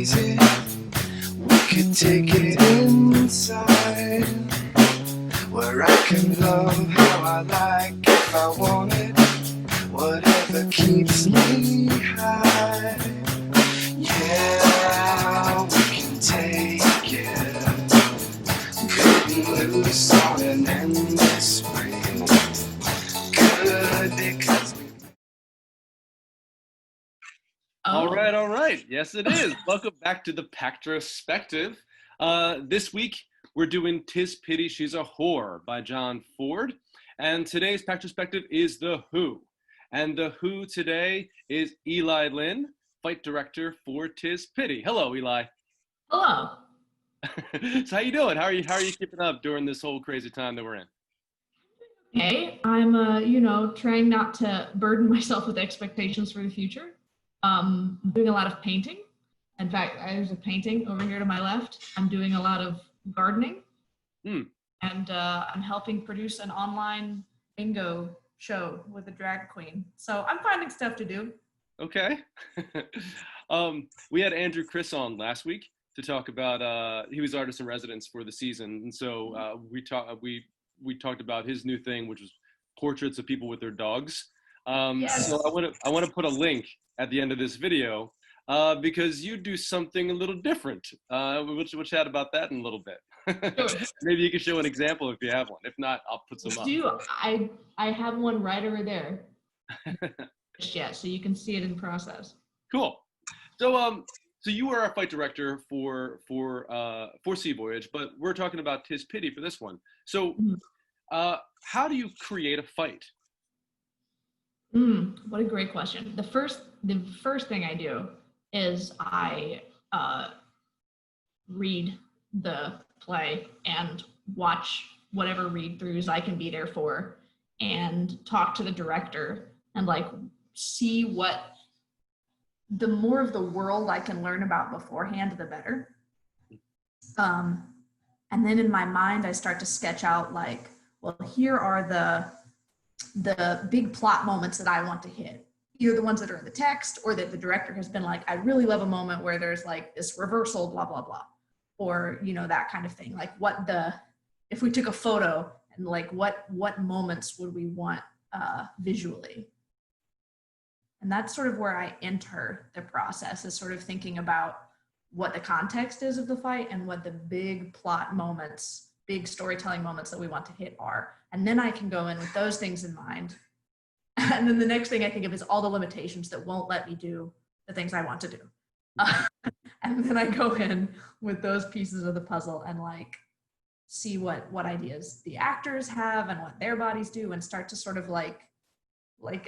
easy. We could take it inside, where I can love how I like if I want it. Whatever keeps me high. Yeah, we can take it good and loose on an endless spring. Good because we... All right. Yes, it is. Welcome back to the Pactrospective. This week, we're doing "'Tis Pity She's a Whore" by John Ford. And today's Pactrospective is The Who. And The Who today is Eli Lynn, fight director for "'Tis Pity." Hello, Eli. Hello. So how you doing? How are you keeping up during this whole crazy time that we're in? Hey, I'm trying not to burden myself with expectations for the future. Doing a lot of painting. In fact, there's a painting over here to my left. I'm doing a lot of gardening. And I'm helping produce an online bingo show with a drag queen. So I'm finding stuff to do. Okay. We had Andrew Chris on last week to talk about, he was artist in residence for the season. And so we talked about his new thing, which was portraits of people with their dogs. Yes. So I want to put a link at the end of this video because you do something a little different. We'll chat about that in a little bit. Sure. Maybe you can show an example if you have one. If not, I'll put some up. I have one right over there. Yeah, so you can see it in process. Cool. So you are a fight director for Sea Voyage, but we're talking about "'Tis Pity" for this one. So how do you create a fight? What a great question. The first thing I do is I read the play and watch whatever read-throughs I can be there for and talk to the director and see what the more of the world I can learn about beforehand, the better. And then in my mind, I start to sketch out well, here are the big plot moments that I want to hit. Either the ones that are in the text or that the director has been I really love a moment where there's this reversal, blah, blah, blah. Or, that kind of thing. If we took a photo and what moments would we want visually? And that's sort of where I enter the process, is sort of thinking about what the context is of the fight and what the big plot moments, big storytelling moments that we want to hit are. And then I can go in with those things in mind. And then the next thing I think of is all the limitations that won't let me do the things I want to do. And then I go in with those pieces of the puzzle and see what ideas the actors have and what their bodies do, and start to sort of in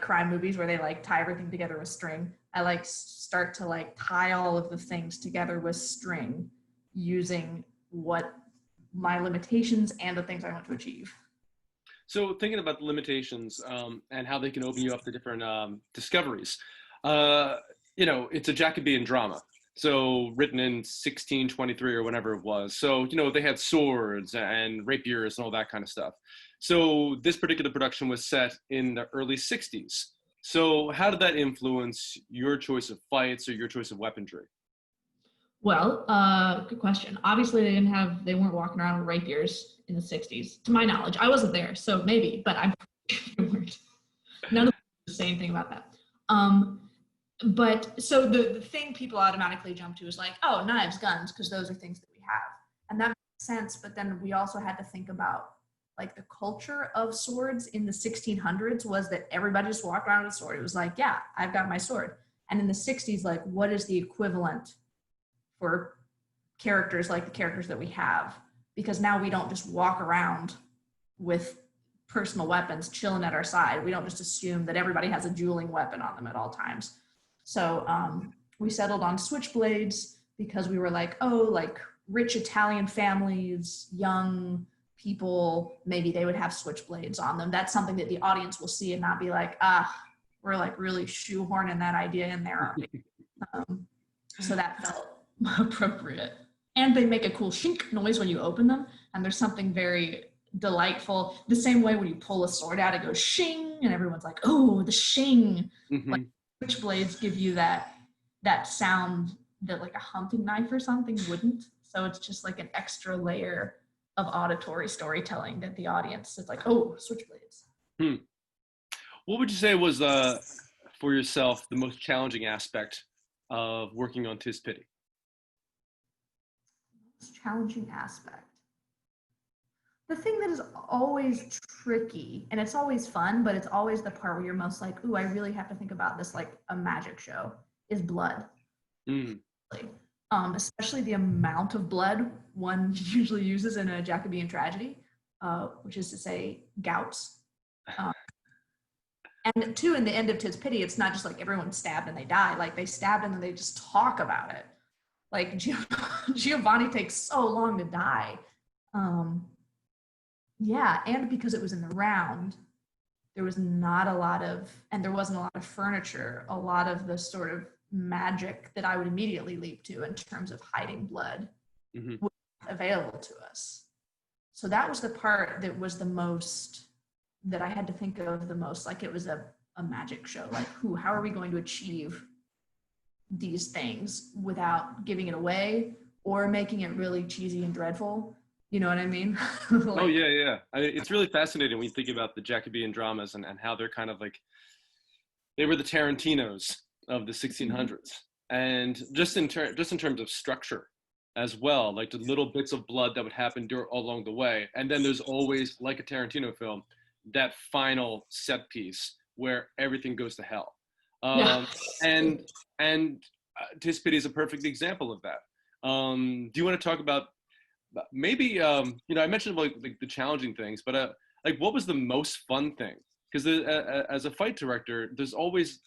crime movies where they tie everything together with string. I start to tie all of the things together with string using what my limitations and the things I want to achieve. So thinking about the limitations and how they can open you up to different discoveries, it's a Jacobean drama. So written in 1623 or whenever it was. So, they had swords and rapiers and all that kind of stuff. So this particular production was set in the early 60s. So how did that influence your choice of fights or your choice of weaponry? Well, good question. Obviously they weren't walking around with rapiers in the 60s, to my knowledge. I wasn't there, so maybe, but I'm pretty sure none of them say anything about that. But so the thing people automatically jump to is oh, knives, guns, because those are things that we have. And that makes sense, but then we also had to think about the culture of swords in the 1600s was that everybody just walked around with a sword. It was yeah, I've got my sword. And in the 60s, what is the equivalent for characters like the characters that we have? Because now we don't just walk around with personal weapons chilling at our side. We don't just assume that everybody has a dueling weapon on them at all times. So we settled on switchblades because we were rich Italian families, young people, maybe they would have switchblades on them. That's something that the audience will see and not be we're really shoehorning that idea in there. So that felt appropriate. And they make a cool shink noise when you open them. And there's something very delightful. The same way when you pull a sword out, it goes shing, and everyone's oh, the shing. Mm-hmm. Switchblades give you that that sound that like a hunting knife or something wouldn't. So it's just like an extra layer of auditory storytelling that the audience is like, oh, switchblades. What would you say was, for yourself, the most challenging aspect of working on Tis Pity? Most challenging aspect. The thing that is always tricky, and it's always fun, but it's always the part where you're most like, ooh, I really have to think about this like a magic show, is blood. Especially the amount of blood one usually uses in a Jacobean tragedy, which is to say gouts. And two, in the end of Tis Pity, it's not just like everyone's stabbed and they die. Like they stabbed and then they just talk about it. Like Giovanni takes so long to die. Yeah, and because it was in the round, there was not a lot of, and there wasn't a lot of furniture, a lot of the sort of magic that I would immediately leap to in terms of hiding blood was available to us. So that was the part that was the most, that I had to think of the most, like it was a magic show. Like, how are we going to achieve these things without giving it away or making it really cheesy and dreadful? You know what I mean? Like, oh, yeah. I mean, it's really fascinating when you think about the Jacobean dramas and how they're kind of like, they were the Tarantinos of the 1600s. And just in terms of structure as well, like the little bits of blood that would happen along the way. And then there's always, like a Tarantino film, that final set piece where everything goes to hell. And Tis Pity is a perfect example of that. Do you want to talk about maybe, I mentioned like the challenging things, but like what was the most fun thing? Because as a fight director, there's always,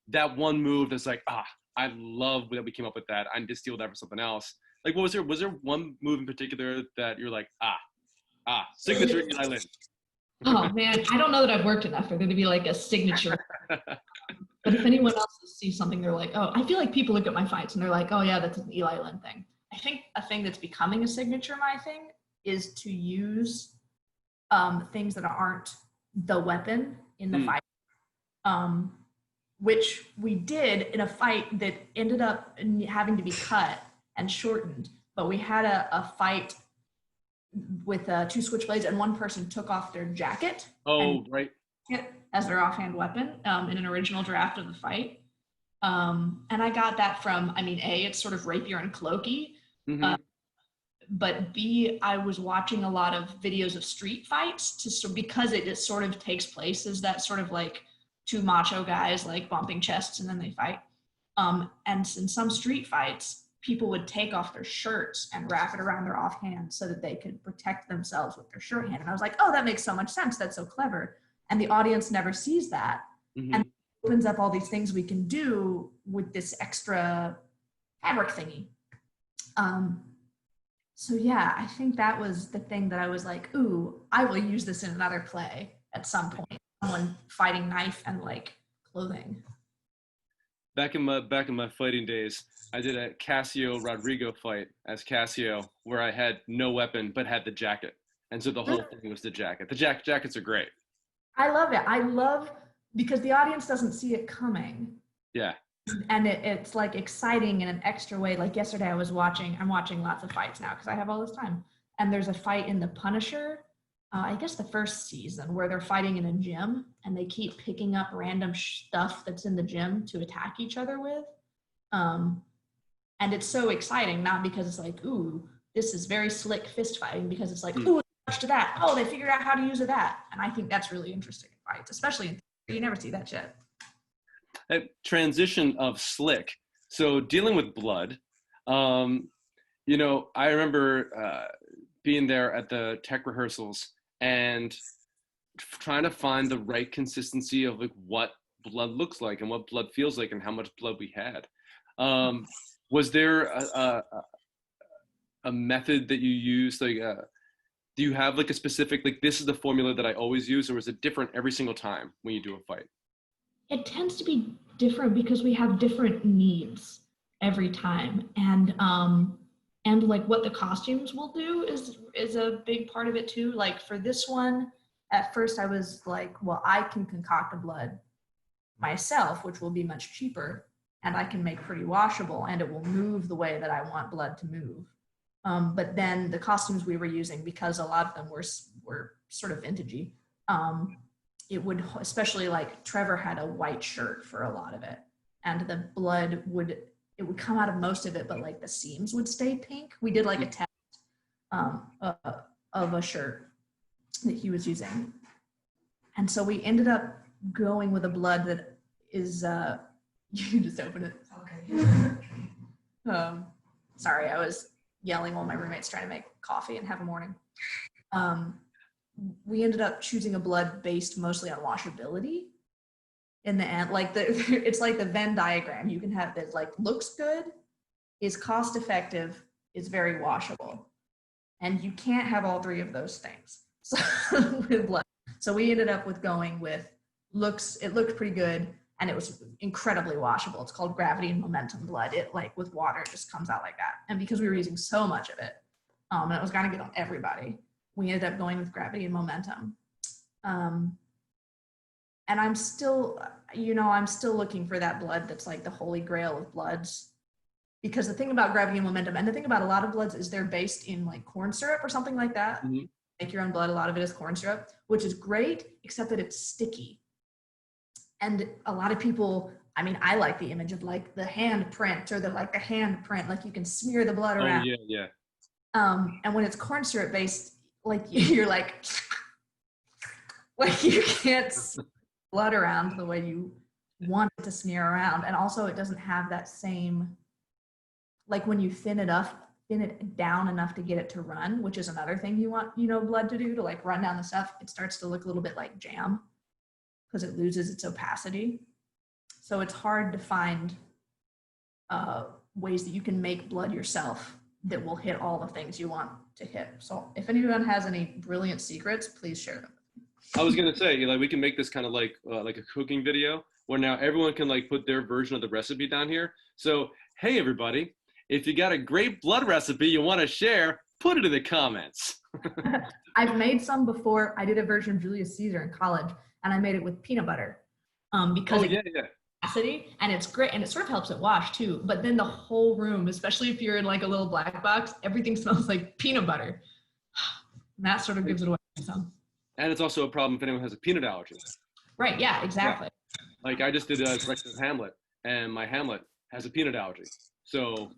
that one move that's like, I love that we came up with that. I need to steal that for something else. Like, was there one move in particular that you're like, signature Eli Lynn? Oh man, I don't know that I've worked enough for there to be like a signature. But if anyone else sees something, they're like, oh, I feel like people look at my fights and they're like, oh yeah, that's an Eli Lynn thing. I think a thing that's becoming a signature my thing is to use things that aren't the weapon in the fight, which we did in a fight that ended up having to be cut and shortened. But we had a fight with 2 switchblades, and one person took off their jacket. Right. As their offhand weapon in an original draft of the fight. And I got that from, A, it's sort of rapier and cloaky. But B, I was watching a lot of videos of street fights because it just sort of takes place as that sort of like 2 macho guys like bumping chests and then they fight. And in some street fights, people would take off their shirts and wrap it around their offhand so that they could protect themselves with their shirt hand. And I was like, oh, that makes so much sense. That's so clever. And the audience never sees that. And it opens up all these things we can do with this extra fabric thingy. So yeah, I think that was the thing that I was like, ooh, I will use this in another play at some point. Someone fighting knife and like clothing. Back in my fighting days, I did a Cassio Rodrigo fight as Cassio, where I had no weapon but had the jacket, and so the whole thing was the jacket. The jackets are great. I love it. Because the audience doesn't see it coming. Yeah. And it's like exciting in an extra way. Like yesterday I'm watching lots of fights now because I have all this time. And there's a fight in The Punisher, I guess the first season, where they're fighting in a gym and they keep picking up random stuff that's in the gym to attack each other with. And it's so exciting, not because it's like, ooh, this is very slick fist fighting, because it's like, ooh, to that. Oh, they figured out how to use it that. And I think that's really interesting in fights, especially in theater. You never see that shit. A transition of slick. So dealing with blood, I remember being there at the tech rehearsals and trying to find the right consistency of like what blood looks like and what blood feels like and how much blood we had. Was there a method that you used? Like, do you have like a specific, like this is the formula that I always use, or is it different every single time when you do a fight? It tends to be different because we have different needs every time. And like what the costumes will do is a big part of it too. Like for this one, at first I was like, well, I can concoct a blood myself, which will be much cheaper. and I can make pretty washable, and it will move the way that I want blood to move. But then the costumes we were using, because a lot of them were sort of vintagey, it would, especially like Trevor had a white shirt for a lot of it, and the blood would come out of most of it, but like the seams would stay pink. We did like a test of a shirt that he was using, and so we ended up going with a blood that is you can just open it. Okay. Sorry, I was yelling while my roommate's trying to make coffee and have a morning. We ended up choosing a blood based mostly on washability. In the end, like it's like the Venn diagram. You can have that, like, looks good, is cost effective, is very washable, and you can't have all three of those things. So with blood, so we ended up with going with looks. It looked pretty good, and it was incredibly washable. It's called gravity and momentum blood. It, like, with water, it just comes out like that. And because we were using so much of it, and it was gonna get on everybody, we ended up going with gravity and momentum. And I'm still, I'm still looking for that blood that's like the holy grail of bloods. Because the thing about gravity and momentum, and the thing about a lot of bloods, is they're based in like corn syrup or something like that. Mm-hmm. Make your own blood, a lot of it is corn syrup, which is great, except that it's sticky. And a lot of people, I mean, I like the image of like the hand print, or the hand print, like you can smear the blood around. Oh, yeah. And when it's corn syrup based, like you're like you can't blood around the way you want it to smear around. And also it doesn't have that same, like when you thin it down enough to get it to run, which is another thing you want, blood to do, to like run down the stuff. It starts to look a little bit like jam because it loses its opacity. So it's hard to find ways that you can make blood yourself that will hit all the things you want to hit. So if anyone has any brilliant secrets, please share them. I was gonna say, like, we can make this kind of like a cooking video where now everyone can like put their version of the recipe down here. So, hey everybody, if you got a great blood recipe you want to share, put it in the comments. I've made some before. I did a version of Julius Caesar in college, and I made it with peanut butter because capacity, and it's great, and it sort of helps it wash too. But then the whole room, especially if you're in like a little black box, everything smells like peanut butter. And that sort of gives it away. And it's also a problem if anyone has a peanut allergy. Right, yeah, exactly. Yeah. Like I just did a correction of Hamlet, and my Hamlet has a peanut allergy. So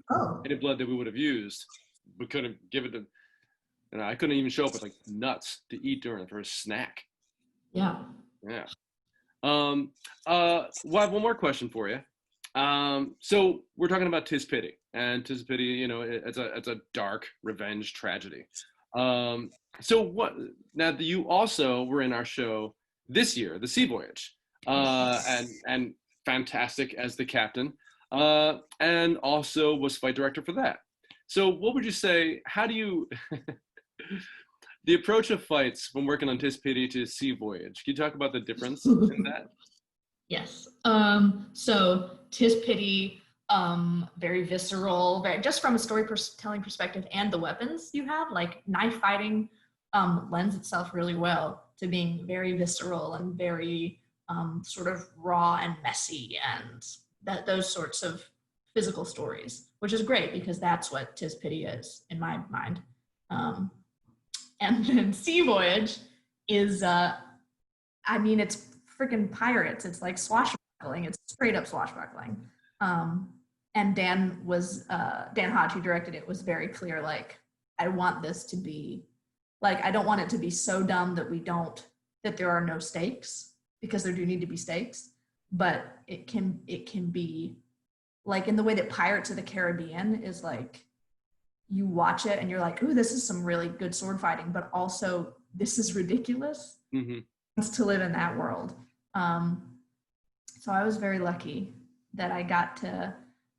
any blood that we would have used, we couldn't give it to, I couldn't even show up with like nuts to eat for a snack. Yeah. Yeah. Well, I have one more question for you. So we're talking about Tis Pity, and Tis Pity, it's a dark revenge tragedy. So what, now that you also were in our show this year, the Sea Voyage, and fantastic as the captain, and also was fight director for that. So what would you say, how do you, the approach of fights from working on Tis Pity to Sea Voyage, can you talk about the difference in that? Yes. So Tis Pity, very visceral, just from a storytelling perspective, and the weapons you have, like knife fighting, lends itself really well to being very visceral and very sort of raw and messy, and those sorts of physical stories, which is great because that's what Tis Pity is in my mind. And then Sea Voyage is, it's freaking pirates. It's like swashbuckling. It's straight up swashbuckling. And Dan Hodge, who directed it, was very clear, like, I want this to be, like, I don't want it to be so dumb that there are no stakes, because there do need to be stakes, but it can be like in the way that Pirates of the Caribbean is, like, you watch it and you're like, ooh, this is some really good sword fighting, but also this is ridiculous. Mm-hmm. It's to live in that world. So I was very lucky that I got to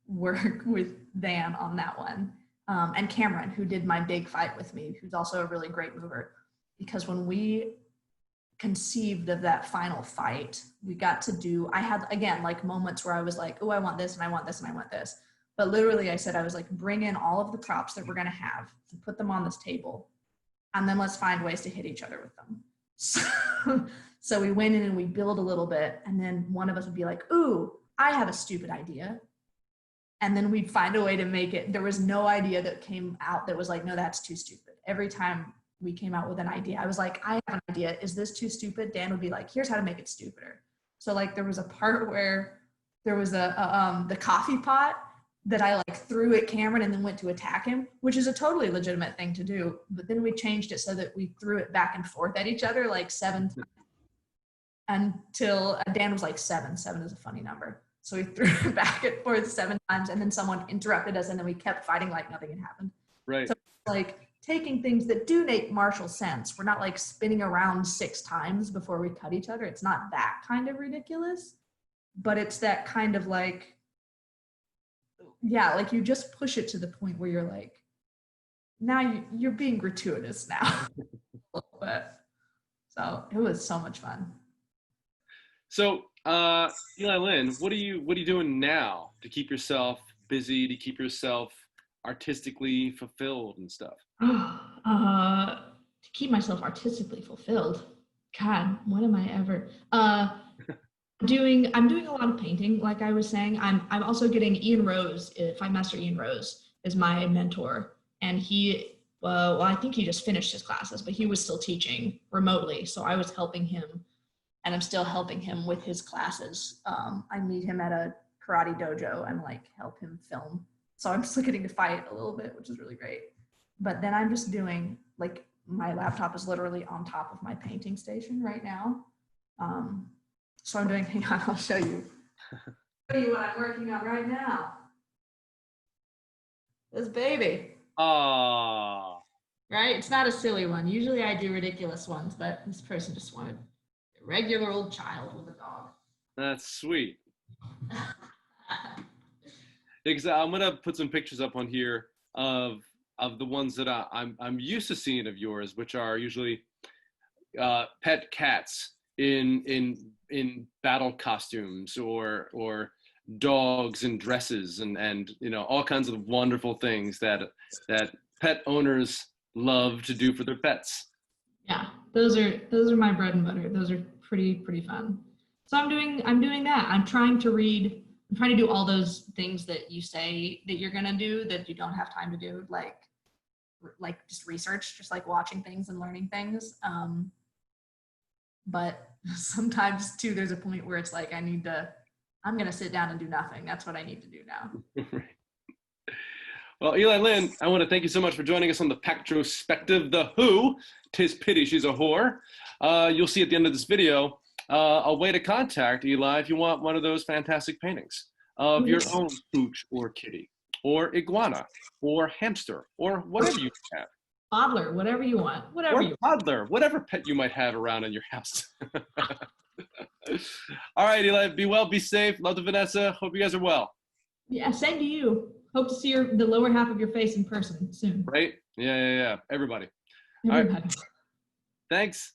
work with Dan on that one. And Cameron, who did my big fight with me, who's also a really great mover, because when we conceived of that final fight, we got to do, I had, again, like moments where I was like, oh, I want this and I want this and I want this. But literally I said, I was like, bring in all of the props that we're going to have and put them on this table. And then let's find ways to hit each other with them. So we went in and we build a little bit. And then one of us would be like, ooh, I have a stupid idea. And then we'd find a way to make it. There was no idea that came out that was like, no, that's too stupid. Every time we came out with an idea, I was like, I have an idea. Is this too stupid? Dan would be like, here's how to make it stupider. So like there was a part where there was the coffee pot that I like threw at Cameron and then went to attack him, which is a totally legitimate thing to do. But then we changed it so that we threw it back and forth at each other like 7 times until Dan was like 7. 7 is a funny number. So we threw it back and forth 7 times, and then someone interrupted us, and then we kept fighting like nothing had happened. Right. So like taking things that do make martial sense. We're not like spinning around 6 times before we cut each other. It's not that kind of ridiculous, but it's that kind of like, yeah, like you just push it to the point where you're like, now you're being gratuitous now. A little bit. So it was so much fun. So, Eli Lynn, what are you doing now to keep yourself busy, to keep yourself artistically fulfilled and stuff? To keep myself artistically fulfilled. God, when am I ever? I'm doing a lot of painting, like I was saying. I'm also getting Ian Rose, Fine Master Ian Rose is my mentor, and he, well, I think he just finished his classes, but he was still teaching remotely, so I was helping him, and I'm still helping him with his classes. I meet him at a karate dojo and like help him film. So I'm still getting to fight a little bit, which is really great. But then I'm just doing, like, my laptop is literally on top of my painting station right now. So I'm doing, hang on, I'll show you. Show you what I'm working on right now. This baby. Ah. Right? It's not a silly one. Usually I do ridiculous ones, but this person just wanted a regular old child with a dog. That's sweet. Because I'm gonna put some pictures up on here of the ones that I'm used to seeing of yours, which are usually pet cats in battle costumes, or dogs in dresses, and you know, all kinds of wonderful things that pet owners love to do for their pets. Yeah, those are my bread and butter. Those are pretty fun. So I'm doing that. I'm trying to do all those things that you say that you're gonna do that you don't have time to do, like just research, just like watching things and learning things. But sometimes too, there's a point where it's like I'm gonna sit down and do nothing. That's what I need to do now. Well, Eli Lynn, I want to thank you so much for joining us on the Pactrospective, The Who, 'Tis Pity She's a Whore. You'll see at the end of this video a way to contact Eli if you want one of those fantastic paintings of your own pooch or kitty or iguana or hamster or whatever you have. Toddler, whatever you want. Or toddler, whatever pet you might have around in your house. All right, Eli, be well, be safe. Love to Vanessa. Hope you guys are well. Yeah, same to you. Hope to see the lower half of your face in person soon. Right? Yeah. Everybody. Everybody. All right. Thanks.